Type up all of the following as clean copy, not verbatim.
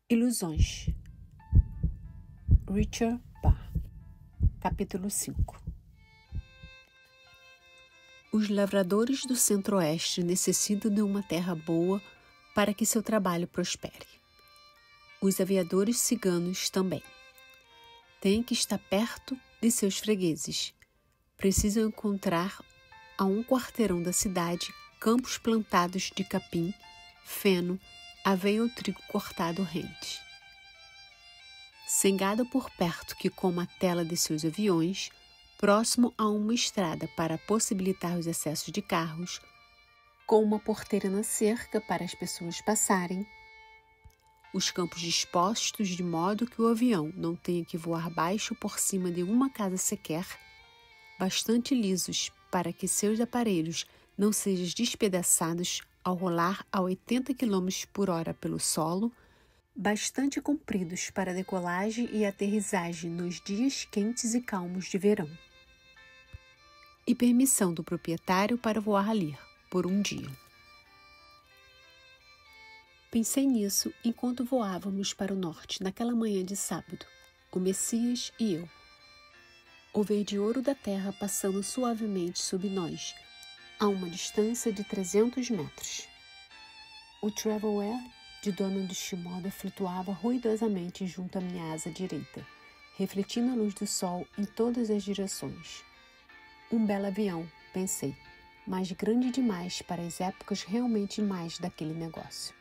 Ilusões. Richard Bach. Capítulo 5. Os lavradores do Centro-Oeste necessitam de uma terra boa para que seu trabalho prospere. Os aviadores ciganos também. Têm que estar perto de seus fregueses. Precisam encontrar a um quarteirão da cidade campos plantados de capim, feno, aveia ou trigo cortado rente. Sem gado por perto que coma a tela de seus aviões, próximo a uma estrada para possibilitar os acessos de carros, com uma porteira na cerca para as pessoas passarem, os campos dispostos de modo que o avião não tenha que voar baixo por cima de uma casa sequer, bastante lisos para que seus aparelhos não sejam despedaçados ao rolar a 80 km por hora pelo solo, bastante compridos para decolagem e aterrissagem nos dias quentes e calmos de verão. E permissão do proprietário para voar ali, por um dia. Pensei nisso enquanto voávamos para o norte naquela manhã de sábado, o Messias e eu. O verde ouro da terra passando suavemente sob nós, a uma distância de 300 metros. O Traveler de Donald Shimoda flutuava ruidosamente junto à minha asa direita, refletindo a luz do sol em todas as direções. Um belo avião, pensei, mas grande demais para as épocas realmente mais daquele negócio.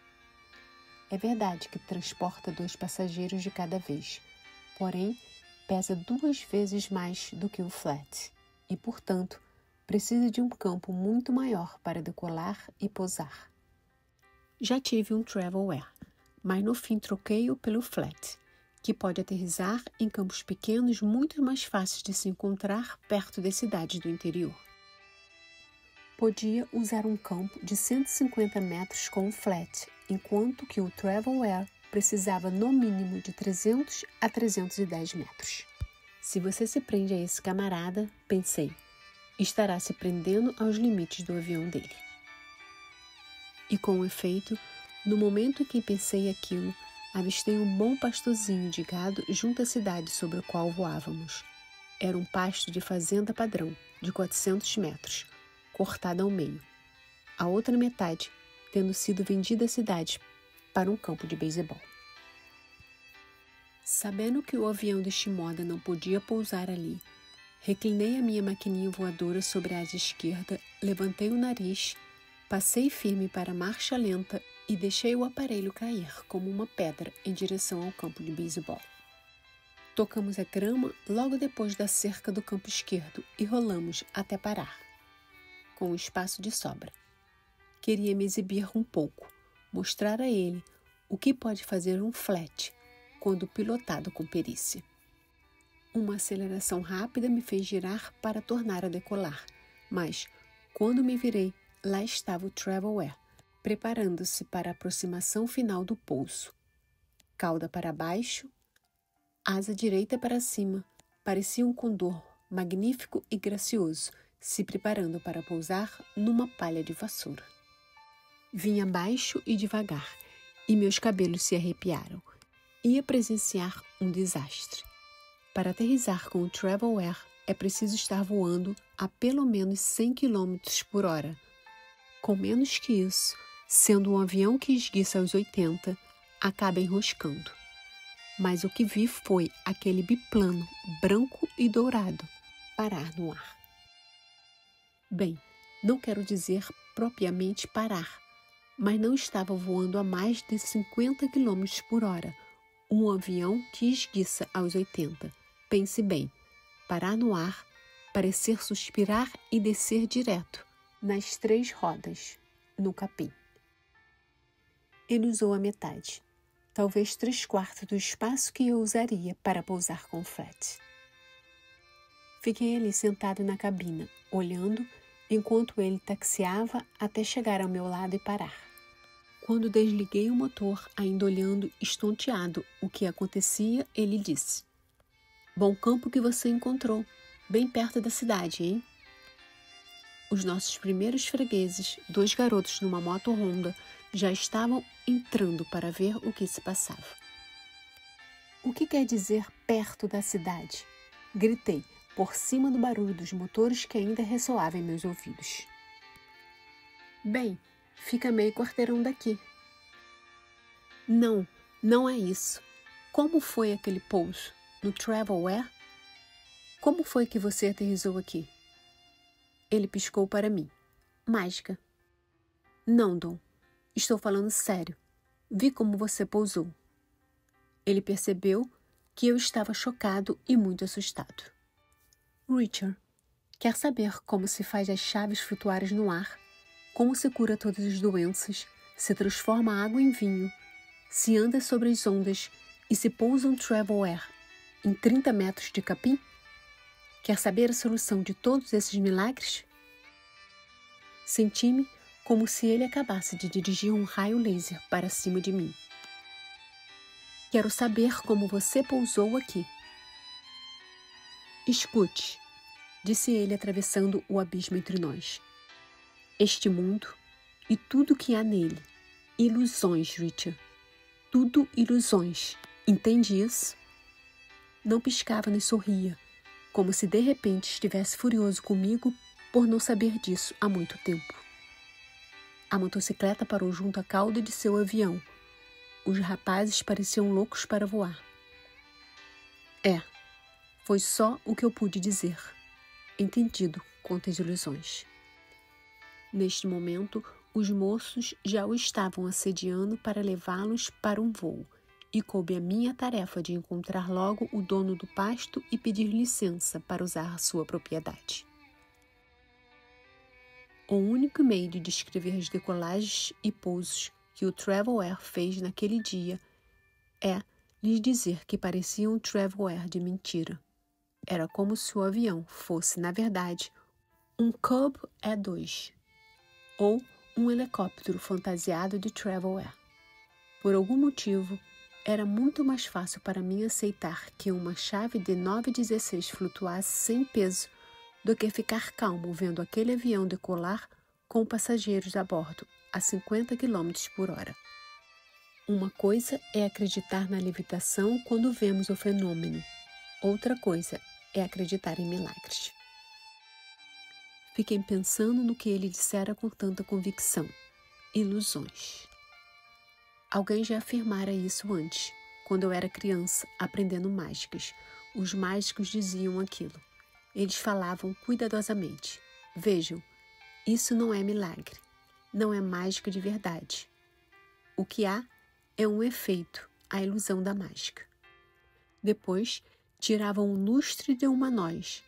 É verdade que transporta 2 passageiros de cada vez, porém pesa 2 vezes mais do que o flat e, portanto, precisa de um campo muito maior para decolar e pousar. Já tive um Traveler, mas no fim troquei-o pelo flat, que pode aterrissar em campos pequenos muito mais fáceis de se encontrar perto das cidades do interior. Podia usar um campo de 150 metros com o flat, enquanto que o Traveler precisava no mínimo de 300 a 310 metros. Se você se prende a esse camarada, pensei, estará se prendendo aos limites do avião dele. E com efeito, no momento em que pensei aquilo, avistei um bom pastorzinho de gado junto à cidade sobre a qual voávamos. Era um pasto de fazenda padrão, de 400 metros, cortado ao meio. A outra metade tendo sido vendida à cidade para um campo de beisebol. Sabendo que o avião de Shimoda não podia pousar ali, reclinei a minha maquininha voadora sobre a asa esquerda, levantei o nariz, passei firme para a marcha lenta e deixei o aparelho cair como uma pedra em direção ao campo de beisebol. Tocamos a grama logo depois da cerca do campo esquerdo e rolamos até parar, com um espaço de sobra. Queria me exibir um pouco, mostrar a ele o que pode fazer um flat quando pilotado com perícia. Uma aceleração rápida me fez girar para tornar a decolar, mas, quando me virei, lá estava o Traveler, preparando-se para a aproximação final do pouso. Cauda para baixo, asa direita para cima, parecia um condor magnífico e gracioso, se preparando para pousar numa palha de vassoura. Vinha baixo e devagar, e meus cabelos se arrepiaram. Ia presenciar um desastre. Para aterrissar com o Traveler, é preciso estar voando a pelo menos 100 km por hora. Com menos que isso, sendo um avião que esguiça aos 80, acaba enroscando. Mas o que vi foi aquele biplano, branco e dourado, parar no ar. Bem, não quero dizer propriamente parar, mas não estava voando a mais de 50 km por hora, um avião que esguiça aos 80. Pense bem, parar no ar, parecer suspirar e descer direto, nas 3 rodas, no capim. Ele usou a metade, talvez 3/4 do espaço que eu usaria para pousar com o flat. Fiquei ali sentado na cabina, olhando, enquanto ele taxiava até chegar ao meu lado e parar. Quando desliguei o motor, ainda olhando estonteado o que acontecia, ele disse: "Bom campo que você encontrou, bem perto da cidade, hein?" Os nossos primeiros fregueses, 2 garotos numa moto Honda, já estavam entrando para ver o que se passava. O que quer dizer perto da cidade? Gritei, por cima do barulho dos motores que ainda ressoava em meus ouvidos. Bem, fica meio quarteirão daqui. Não, não é isso. Como foi aquele pouso? No Travelware? Como foi que você aterrissou aqui? Ele piscou para mim. Mágica. Não, Dom. Estou falando sério. Vi como você pousou. Ele percebeu que eu estava chocado e muito assustado. Richard, quer saber como se faz as chaves flutuarem no ar, como se cura todas as doenças, se transforma a água em vinho, se anda sobre as ondas e se pousa um Travelware em 30 metros de capim? Quer saber a solução de todos esses milagres? Senti-me como se ele acabasse de dirigir um raio laser para cima de mim. Quero saber como você pousou aqui. Escute, disse ele atravessando o abismo entre nós. Este mundo e tudo o que há nele. Ilusões, Richard. Tudo ilusões. Entende isso? Não piscava nem sorria, como se de repente estivesse furioso comigo por não saber disso há muito tempo. A motocicleta parou junto à cauda de seu avião. Os rapazes pareciam loucos para voar. Foi só o que eu pude dizer. Entendido quanto às ilusões. Neste momento, os moços já o estavam assediando para levá-los para um voo, e coube a minha tarefa de encontrar logo o dono do pasto e pedir licença para usar a sua propriedade. O único meio de descrever as decolagens e pousos que o Travelware fez naquele dia é lhes dizer que parecia um Travelware de mentira. Era como se o avião fosse, na verdade, um Cub E-2 ou um helicóptero fantasiado de Travelware. Por algum motivo, era muito mais fácil para mim aceitar que uma chave de 916 flutuasse sem peso do que ficar calmo vendo aquele avião decolar com passageiros a bordo a 50 km por hora. Uma coisa é acreditar na levitação quando vemos o fenômeno. Outra coisa é acreditar em milagres. Fiquei pensando no que ele dissera com tanta convicção. Ilusões. Alguém já afirmara isso antes, quando eu era criança, aprendendo mágicas. Os mágicos diziam aquilo. Eles falavam cuidadosamente. Vejam, isso não é milagre, não é mágica de verdade. O que há é um efeito, a ilusão da mágica. Depois, tiravam um lustre de uma noz,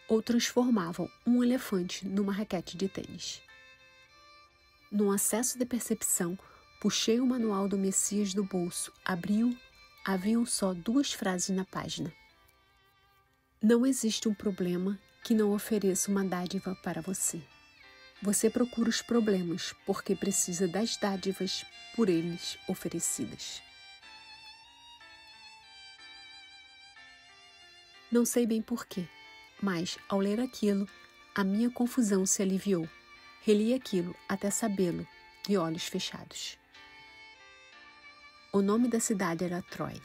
ou transformavam um elefante numa raquete de tênis. Num acesso de percepção, puxei o manual do Messias do bolso, abri-o, haviam só 2 frases na página. Não existe um problema que não ofereça uma dádiva para você. Você procura os problemas porque precisa das dádivas por eles oferecidas. Não sei bem porquê, mas, ao ler aquilo, a minha confusão se aliviou. Reli aquilo até sabê-lo, de olhos fechados. O nome da cidade era Troy,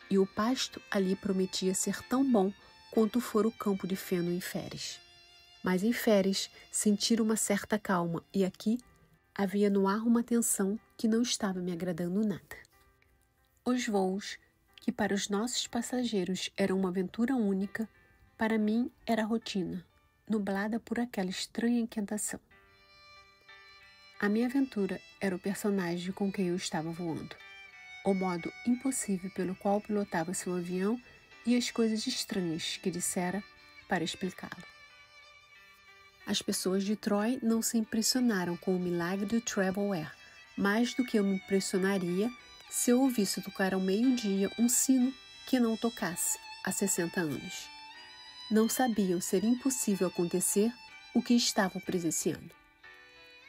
e o pasto ali prometia ser tão bom quanto fora o campo de feno em Feres. Mas em Feres sentira uma certa calma, e aqui havia no ar uma tensão que não estava me agradando nada. Os voos, que para os nossos passageiros eram uma aventura única, para mim era rotina, nublada por aquela estranha inquietação. A minha aventura era o personagem com quem eu estava voando, o modo impossível pelo qual pilotava seu avião e as coisas estranhas que dissera para explicá-lo. As pessoas de Troy não se impressionaram com o milagre do Travelware, mais do que eu me impressionaria se eu ouvisse tocar ao meio-dia um sino que não tocasse há 60 anos. Não sabiam ser impossível acontecer o que estavam presenciando.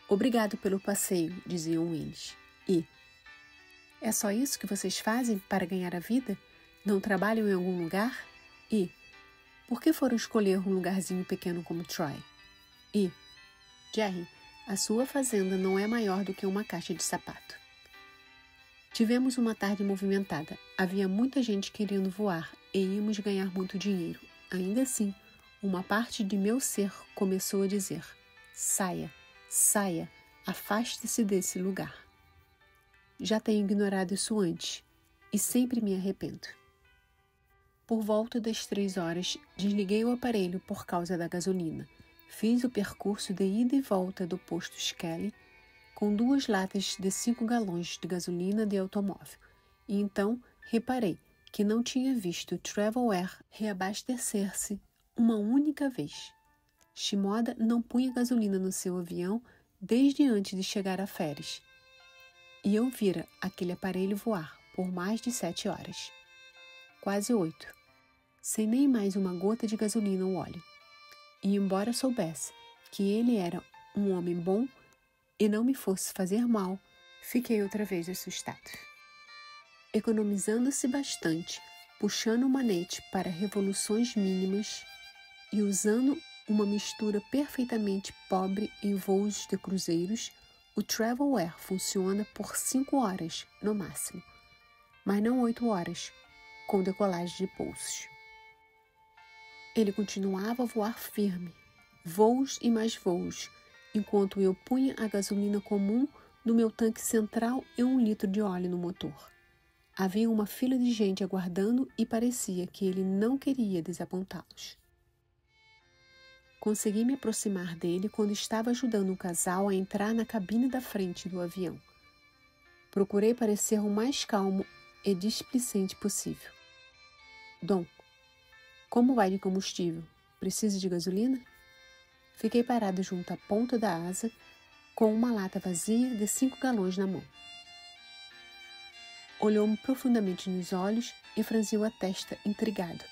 Obrigado pelo passeio, diziam eles. E, é só isso que vocês fazem para ganhar a vida? Não trabalham em algum lugar? E, por que foram escolher um lugarzinho pequeno como Troy? E, Jerry, a sua fazenda não é maior do que uma caixa de sapato. Tivemos uma tarde movimentada. Havia muita gente querendo voar e íamos ganhar muito dinheiro. Ainda assim, uma parte de meu ser começou a dizer: saia, saia, afaste-se desse lugar. Já tenho ignorado isso antes e sempre me arrependo. Por volta das 3 horas, desliguei o aparelho por causa da gasolina. Fiz o percurso de ida e volta do posto Skelly com 2 latas de 5 galões de gasolina de automóvel. E então reparei que não tinha visto Travel Air reabastecer-se uma única vez. Shimoda não punha gasolina no seu avião desde antes de chegar a Ferris. E eu vira aquele aparelho voar por mais de 7 horas. Quase 8. Sem nem mais uma gota de gasolina ou óleo. E embora soubesse que ele era um homem bom e não me fosse fazer mal, fiquei outra vez assustado. Economizando-se bastante, puxando o manete para revoluções mínimas e usando uma mistura perfeitamente pobre em voos de cruzeiros, o Travel Air funciona por 5 horas no máximo, mas não 8 horas, com decolagem de pousos. Ele continuava a voar firme, voos e mais voos, enquanto eu punha a gasolina comum no meu tanque central e 1 litro de óleo no motor. Havia uma fila de gente aguardando e parecia que ele não queria desapontá-los. Consegui me aproximar dele quando estava ajudando um casal a entrar na cabine da frente do avião. Procurei parecer o mais calmo e displicente possível. Dom, como vai de combustível? Precisa de gasolina? Fiquei parado junto à ponta da asa, com uma lata vazia de 5 galões na mão. Olhou-me profundamente nos olhos e franziu a testa intrigado,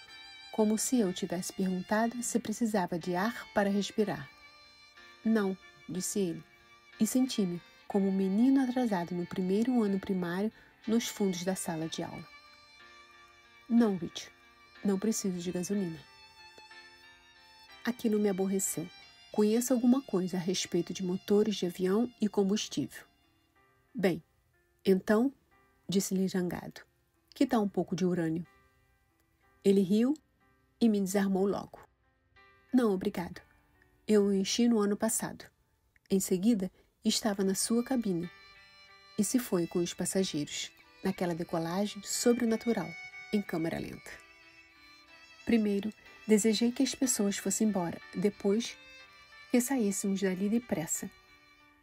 como se eu tivesse perguntado se precisava de ar para respirar. Não, disse ele, e senti-me como um menino atrasado no 1º ano primário nos fundos da sala de aula. Não, Rich, não preciso de gasolina. Aquilo me aborreceu. Conheço alguma coisa a respeito de motores de avião e combustível. Bem, então, disse-lhe zangado, que tal um pouco de urânio? Ele riu e me desarmou logo. Não, obrigado. Eu o enchi no ano passado. Em seguida, estava na sua cabine e se foi com os passageiros, naquela decolagem sobrenatural, em câmera lenta. Primeiro, desejei que as pessoas fossem embora, depois que saíssemos dali depressa,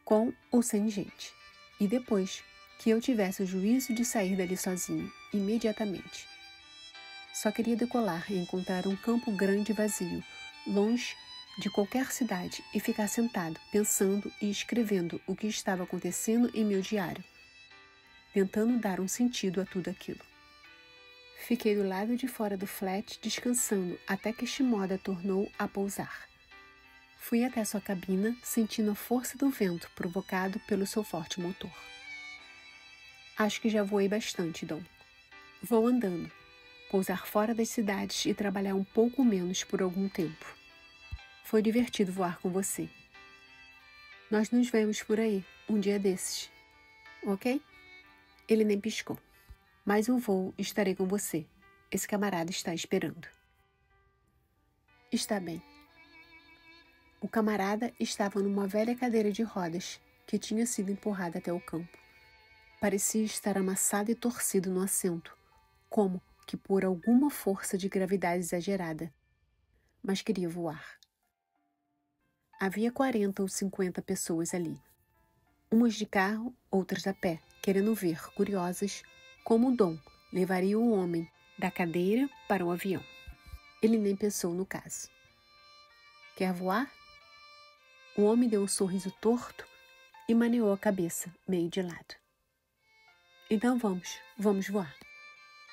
com ou sem gente, e depois que eu tivesse o juízo de sair dali sozinho, imediatamente. Só queria decolar e encontrar um campo grande e vazio, longe de qualquer cidade, e ficar sentado, pensando e escrevendo o que estava acontecendo em meu diário, tentando dar um sentido a tudo aquilo. Fiquei do lado de fora do flat, descansando, até que Shimoda tornou a pousar. Fui até sua cabina, sentindo a força do vento provocado pelo seu forte motor. Acho que já voei bastante, Dom. Vou andando, pousar fora das cidades e trabalhar um pouco menos por algum tempo. Foi divertido voar com você. Nós nos vemos por aí, um dia desses. Ok? Ele nem piscou. Mais um voo estarei com você. Esse camarada está esperando. Está bem. O camarada estava numa velha cadeira de rodas que tinha sido empurrada até o campo. Parecia estar amassado e torcido no assento, como que por alguma força de gravidade exagerada. Mas queria voar. Havia 40 ou 50 pessoas ali. Umas de carro, outras a pé, querendo ver, curiosas, como o Dom levaria o homem da cadeira para o avião. Ele nem pensou no caso. Quer voar? O homem deu um sorriso torto e maneou a cabeça, meio de lado. Então vamos voar.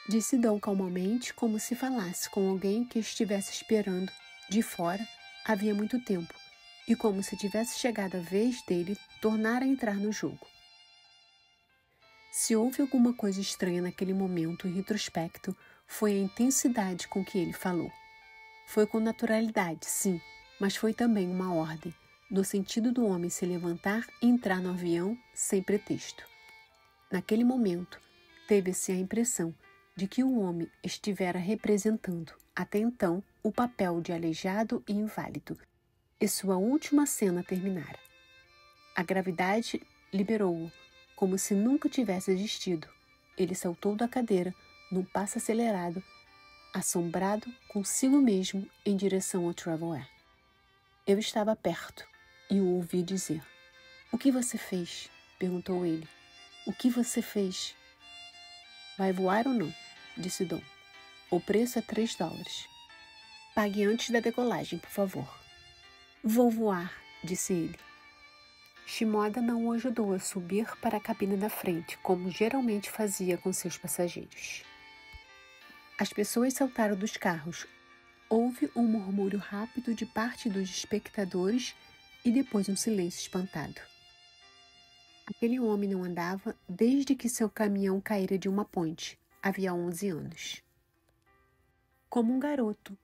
Disse Dom calmamente, como se falasse com alguém que estivesse esperando de fora havia muito tempo e como se tivesse chegado a vez dele tornar a entrar no jogo. Se houve alguma coisa estranha naquele momento, em retrospecto, foi a intensidade com que ele falou. Foi com naturalidade, sim, mas foi também uma ordem, no sentido do homem se levantar e entrar no avião sem pretexto. Naquele momento, Teve-se a impressão de que o homem estivera representando, até então, o papel de aleijado e inválido, e sua última cena terminara. A gravidade liberou-o, como se nunca tivesse existido. Ele saltou da cadeira, num passo acelerado, assombrado consigo mesmo, em direção ao Traveler. Eu estava perto e o ouvi dizer: "O que você fez?" perguntou ele. "O que você fez?" "Vai voar ou não?" disse Dom. "O preço é $3. Pague antes da decolagem, por favor." "Vou voar", disse ele. Shimoda não o ajudou a subir para a cabine da frente, como geralmente fazia com seus passageiros. As pessoas saltaram dos carros. Houve um murmúrio rápido de parte dos espectadores e depois um silêncio espantado. Aquele homem não andava desde que seu caminhão caíra de uma ponte, havia 11 anos. Como um garoto,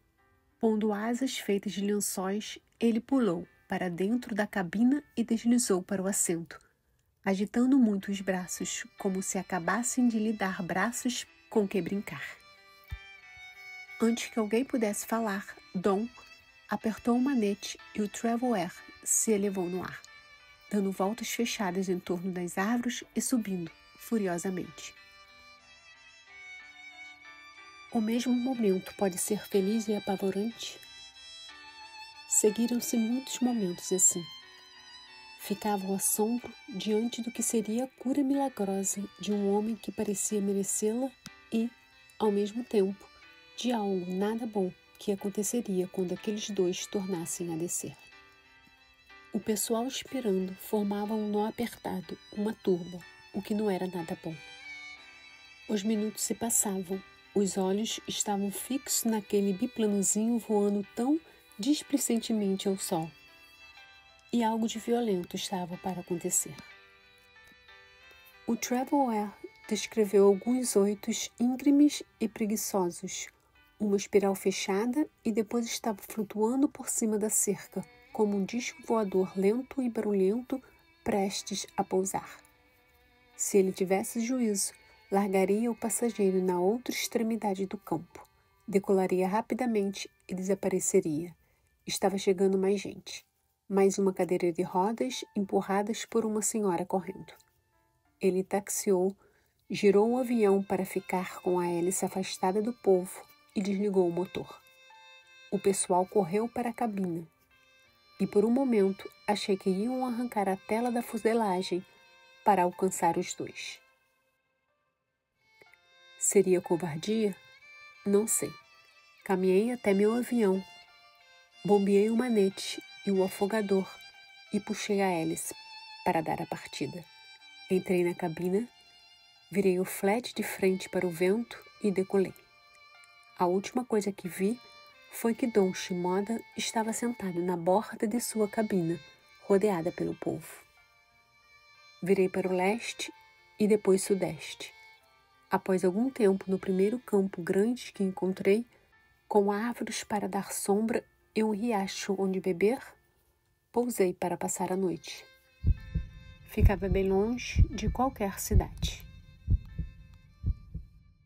pondo asas feitas de lençóis, ele pulou para dentro da cabina e deslizou para o assento, agitando muito os braços, como se acabassem de lhe dar braços com que brincar. Antes que alguém pudesse falar, Dom apertou o manete e o Traveler se elevou no ar, dando voltas fechadas em torno das árvores e subindo furiosamente. O mesmo momento pode ser feliz e apavorante? Seguiram-se muitos momentos assim. Ficava o assombro diante do que seria a cura milagrosa de um homem que parecia merecê-la e, ao mesmo tempo, de algo nada bom que aconteceria quando aqueles dois tornassem a descer. O pessoal esperando formava um nó apertado, uma turba, o que não era nada bom. Os minutos se passavam, os olhos estavam fixos naquele biplanozinho voando tão displicentemente ao sol. E algo de violento estava para acontecer. O Traveler descreveu alguns oitos íngremes e preguiçosos, uma espiral fechada e depois estava flutuando por cima da cerca, como um disco voador lento e barulhento, prestes a pousar. Se ele tivesse juízo, largaria o passageiro na outra extremidade do campo, decolaria rapidamente e desapareceria. Estava chegando mais gente. Mais uma cadeira de rodas empurradas por uma senhora correndo. Ele taxiou, girou o avião para ficar com a hélice afastada do povo e desligou o motor. O pessoal correu para a cabina e por um momento achei que iam arrancar a tela da fuselagem para alcançar os dois. Seria covardia? Não sei. Caminhei até meu avião, bombeei o manete e o afogador e puxei a hélice para dar a partida. Entrei na cabina, virei o flat de frente para o vento e decolei. A última coisa que vi foi que Dom Shimoda estava sentado na borda de sua cabina, rodeada pelo povo. Virei para o leste e depois sudeste. Após algum tempo no primeiro campo grande que encontrei, com árvores para dar sombra e um riacho onde beber, pousei para passar a noite. Ficava bem longe de qualquer cidade.